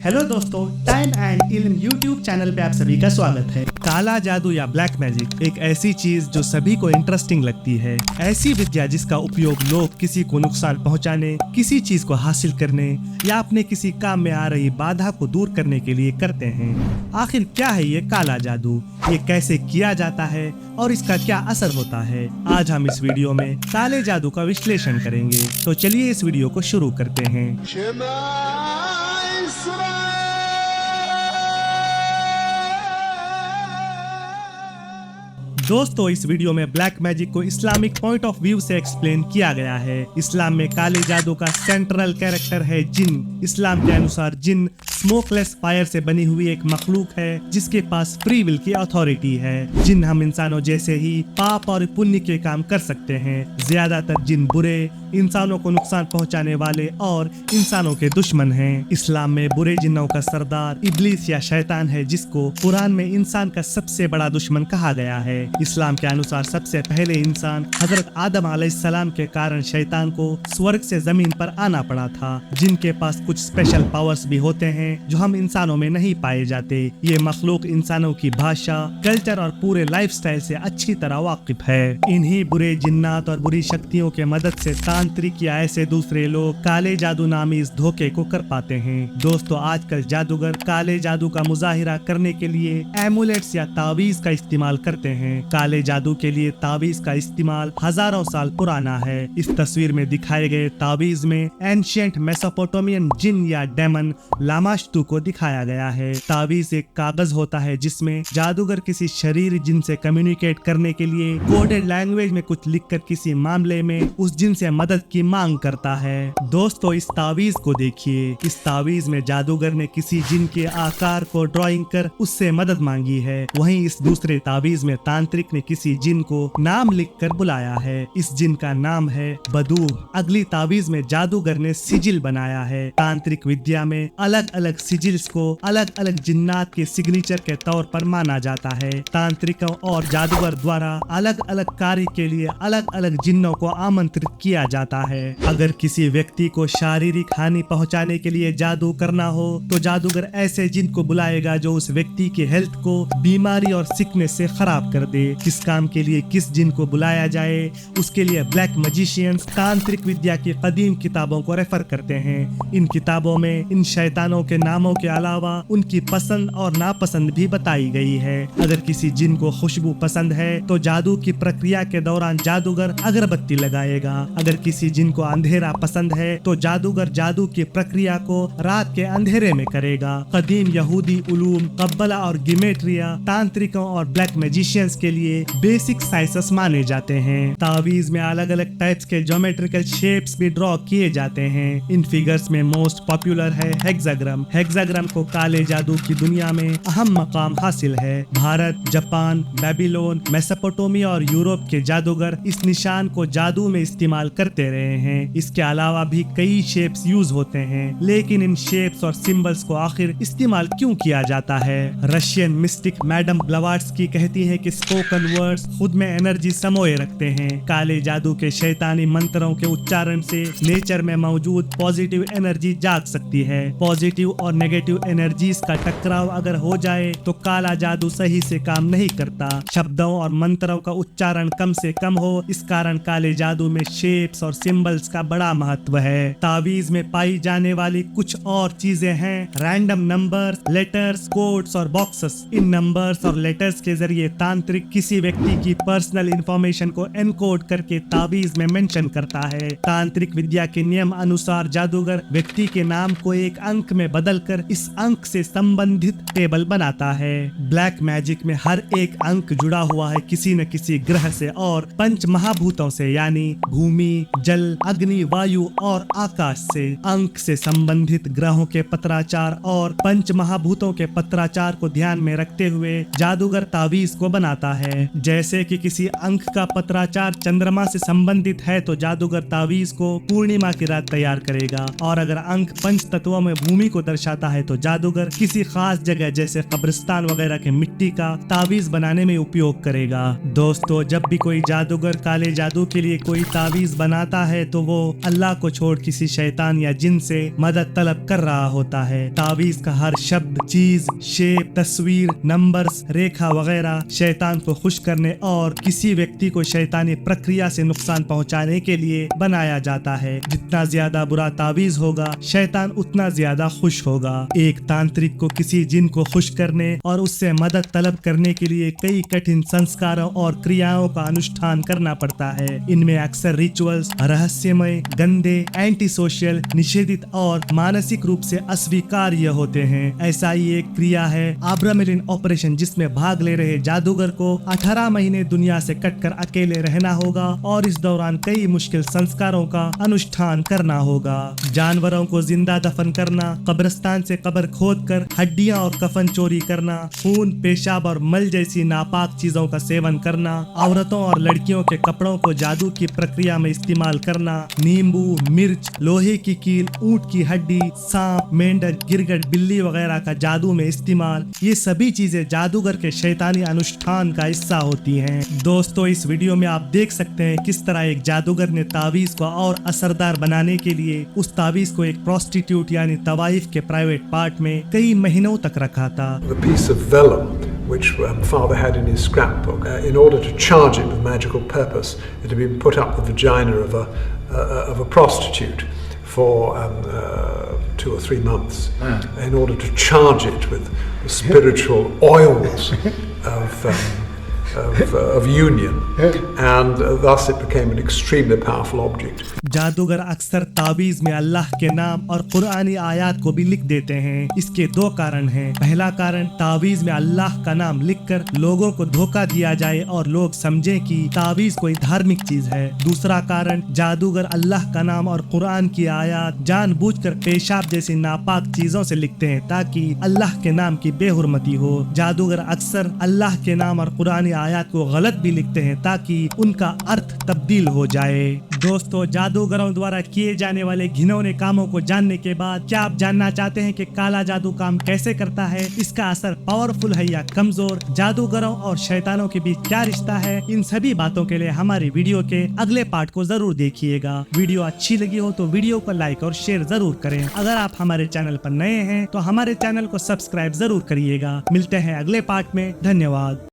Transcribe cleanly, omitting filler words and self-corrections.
Hello दोस्तों, time and इल्म YouTube channel पे आप सभी का स्वागत है। काला जादू या ब्लैक मैजिक एक ऐसी चीज जो सभी को इंटरेस्टिंग लगती है। ऐसी विद्या जिसका उपयोग लोग किसी को नुकसान पहुंचाने, किसी चीज को हासिल करने या अपने किसी काम में आ रही बाधा को दूर करने के लिए करते हैं। आखिर क्या है ये काला जादू, ये कैसे किया जाता है और इसका क्या असर होता है? आज हम इस वीडियो में काले जादू का विश्लेषण करेंगे। तो चलिए इस वीडियो को शुरू करते हैं। दोस्तों, इस वीडियो में ब्लैक मैजिक को इस्लामिक पॉइंट ऑफ व्यू से एक्सप्लेन किया गया है। इस्लाम में काले जादू का सेंट्रल कैरेक्टर है जिन। इस्लाम के अनुसार जिन स्मोकलेस फायर से बनी हुई एक मखलूक है जिसके पास फ्री विल की अथॉरिटी है। जिन हम इंसानों जैसे ही पाप और पुण्य के काम कर सकते हैं। ज्यादातर जिन बुरे, इंसानों को नुकसान पहुंचाने वाले और इंसानों के दुश्मन हैं। इस्लाम में बुरे जिन्नों का सरदार इब्लीस या शैतान है जिसको कुरान में इंसान का सबसे बड़ा दुश्मन कहा गया है। इस्लाम के अनुसार सबसे पहले इंसान हजरत आदम अलैहिस्सलाम के कारण शैतान को स्वर्ग से जमीन पर आना पड़ा था। जिनके पास कुछ स्पेशल पावर्स भी होते हैं जो हम इंसानों में नहीं पाए जाते। ये मखलूक इंसानों की भाषा, कल्चर और पूरे लाइफस्टाइल से अच्छी तरह वाकिफ है। इन्हीं बुरे जिन्नात और बुरी शक्तियों के मदद से तांत्रिक या ऐसे दूसरे लोग काले जादू नामी इस धोखे को कर पाते हैं। दोस्तों, आजकल जादूगर काले जादू का मुजाहिरा करने के लिए एमुलेट्स या तावीज का इस्तेमाल करते हैं। काले जादू के लिए तावीज का इस्तेमाल हजारों साल पुराना है। इस तस्वीर में दिखाए गए तावीज में एंशिएंट मेसोपोटामियन जिन या डेमन लामाश्तू को दिखाया गया है। तावीज एक कागज होता है जिसमें जादूगर किसी शरीर जिन से कम्युनिकेट करने के लिए कोडेड लैंग्वेज में कुछ लिखकर किसी मामले में उस जिन से मदद की मांग करता है। दोस्तों, इस तावीज को देखिए। इस तावीज में जादूगर ने किसी जिन के आकार को ड्राइंग कर उससे मदद मांगी है। वहीं इस दूसरे तावीज में तांत्रिक ने किसी जिन को नाम लिखकर बुलाया है। इस जिन का नाम है बदू। अगली तावीज में जादूगर ने सिजिल बनाया है। तांत्रिक विद्या में अलग अलग सिजिल्स को अलग अलग जिन्नात के सिग्नेचर के तौर पर माना जाता है। तांत्रिकों और जादूगर द्वारा अलग अलग कार्य के लिए अलग अलग जिन्नों को आमंत्रित किया जाता है। अगर किसी व्यक्ति को शारीरिक हानि पहुंचाने के लिए जादू करना हो तो जादूगर ऐसे जिन को बुलाएगा जो उस व्यक्ति की हेल्थ को बीमारी और सिकनेस से खराब कर दे। किस काम के लिए किस जिन को बुलाया जाए उसके लिए ब्लैक मैजिशियंस तांत्रिक विद्या की कदीम किताबों को रेफर करते हैं। इन किताबों में इन शैतानों के नामों के अलावा उनकी पसंद और नापसंद भी बताई गई है। अगर किसी जिन को खुशबू पसंद है तो जादू की प्रक्रिया के दौरान जादूगर अगरबत्ती लगाएगा। अगर किसी जिन को अंधेरा पसंद है तो जादूगर जादू की प्रक्रिया को रात के अंधेरे में करेगा। कदीम यहूदी उलूम कब्बला और गिमेट्रिया तांत्रिकों और ब्लैक मैजिशियंस के लिए बेसिक साइंसेस माने जाते हैं। तावीज में अलग अलग टाइप्स के ज्योमेट्रिकल शेप्स भी ड्रॉ किए जाते हैं। इन फिगर्स में मोस्ट पॉपुलर है हेक्साग्राम। हेक्साग्राम को काले जादू की दुनिया में अहम मकाम हासिल है। भारत, जापान, बेबीलोन, मेसोपोटामिया और यूरोप के जादूगर इस निशान को जादू में इस्तेमाल करते रहे हैं। इसके अलावा भी कई शेप्स यूज होते हैं, लेकिन इन शेप्स और सिंबल्स को आखिर इस्तेमाल क्यों किया जाता है? रशियन मिस्टिक मैडम ब्लवाट्स्की कहती है कि स्पोकन वर्ड्स खुद में एनर्जी समोए रखते हैं। काले जादू के शैतानी मंत्रों के उच्चारण से नेचर में मौजूद पॉजिटिव एनर्जी जाग सकती है। पॉजिटिव और नेगेटिव एनर्जीज का टकराव अगर हो जाए तो काला जादू सही से काम नहीं करता। शब्दों और मंत्रों का उच्चारण कम से कम हो, इस कारण काले जादू में शेप्स और सिंबल्स का बड़ा महत्व है। तावीज में पाई जाने वाली कुछ और चीजें हैं रैंडम नंबर्स, लेटर्स, कोड्स और बॉक्सेस। इन नंबर्स और लेटर्स के जरिए तांत्रिक किसी व्यक्ति की पर्सनल इंफॉर्मेशन को एनकोड करके तावीज में मेंशन करता है। तांत्रिक विद्या के नियम अनुसार जादूगर व्यक्ति के नाम को एक अंक में बदलकर इस अंक से संबंधित टेबल बनाता है। ब्लैक मैजिक में हर एक अंक जुड़ा हुआ है किसी न किसी ग्रह से और पंच महाभूतों से, यानी भूमि, जल, अग्नि, वायु और आकाश से। अंक से संबंधित ग्रहों के पत्राचार और पंच महाभूतों के पत्राचार को ध्यान में रखते हुए जादूगर तावीज को बनाता है। जैसे कि किसी अंक का पत्राचार चंद्रमा से संबंधित है तो जादूगर तावीज को पूर्णिमा की रात तैयार करेगा, और अगर अंक पंच तत्वों में भूमि को दर्शाता है तो जादूगर किसी खास जगह जैसे कब्रिस्तान वगैरह के मिट्टी का तावीज बनाने में उपयोग करेगा। दोस्तों, जब भी कोई जादूगर काले जादू के लिए कोई तावीज बनाता है तो वो अल्लाह को छोड़ किसी शैतान या जिन से मदद तलब कर रहा होता है। तावीज का हर शब्द, चीज, शेप, तस्वीर, नंबर्स, रेखा वगैरह शैतान को खुश करने और किसी व्यक्ति को शैतानी प्रक्रिया से नुकसान पहुंचाने के लिए बनाया जाता है। जितना ज्यादा बुरा तावीज होगा शैतान उतना ज्यादा खुश होगा। एक तांत्रिक को किसी जिन को खुश करने और उससे मदद तलब करने के लिए कई कठिन संस्कारों और क्रियाओं का अनुष्ठान करना पड़ता है। इनमें अक्सर रिचुअल्स रहस्यमय, गंदे, एंटी सोशल, निषेधित और मानसिक रूप से अस्वीकार्य होते हैं। ऐसा ही एक क्रिया है आब्रामेलिन ऑपरेशन, जिसमें भाग ले रहे जादूगर को 18 महीने दुनिया से कटकर अकेले रहना होगा और इस दौरान कई मुश्किल संस्कारों का अनुष्ठान करना होगा। जानवरों को जिंदा दफन करना, कब्रिस्तान से कब्र खोदकर हड्डियां और कफन चोरी करना, खून, पेशाब और मल जैसी नापाक चीजों का सेवन करना, औरतों और लड़कियों के कपड़ों को जादू की प्रक्रिया में इस्तेमाल करना, नींबू, मिर्च, लोहे की कील, ऊंट की हड्डी, सांप, मेंढक, गिरगिट, बिल्ली वगैरह का जादू में इस्तेमाल, ये सभी चीजें जादूगर के शैतानी अनुष्ठान का हिस्सा होती हैं। दोस्तों, इस वीडियो में आप देख सकते हैं किस तरह एक जादूगर ने तावीज को और असरदार बनाने के लिए उस तावीज को एक प्रोस्टिट्यूट यानी तवाइफ के प्राइवेट पार्ट में कई महीनों तक रखा था। The piece of vellum which father had in his scrapbook, in order to charge it with magical purpose, it had been put up the vagina of a prostitute for 2 or 3 months, in order to charge it with the spiritual oils of union, and thus it became an extremely powerful object. जादूगर अक्सर तावीज में अल्लाह के नाम और कुरानी आयात को भी लिख देते हैं। इसके 2 कारण हैं। पहला कारण, तावीज में अल्लाह का नाम लिखकर लोगों को धोखा दिया जाए और लोग समझें कि तावीज कोई धार्मिक चीज है। दूसरा कारण, जादूगर अल्लाह का नाम और कुरान की आयात जानबूझकर पेशाब जैसी नापाक चीजों से लिखते हैं ताकि अल्लाह के नाम की बेहुरमती हो। जादूगर अक्सर अल्लाह के नाम और कुरानी आयात को गलत भी लिखते हैं ताकि उनका अर्थ तब्दील हो जाए। दोस्तों, जादूगरों द्वारा किए जाने वाले घिनौने कामों को जानने के बाद क्या आप जानना चाहते हैं कि काला जादू काम कैसे करता है, इसका असर पावरफुल है या कमजोर, जादूगरों और शैतानों के बीच क्या रिश्ता है? इन सभी बातों के लिए हमारे वीडियो के अगले पार्ट को जरूर देखिएगा। वीडियो अच्छी लगी हो तो वीडियो को लाइक और शेयर जरूर करें। अगर आप हमारे चैनल पर नए हैं तो हमारे चैनल को सब्सक्राइब जरूर करिएगा। मिलते हैं अगले पार्ट में। धन्यवाद।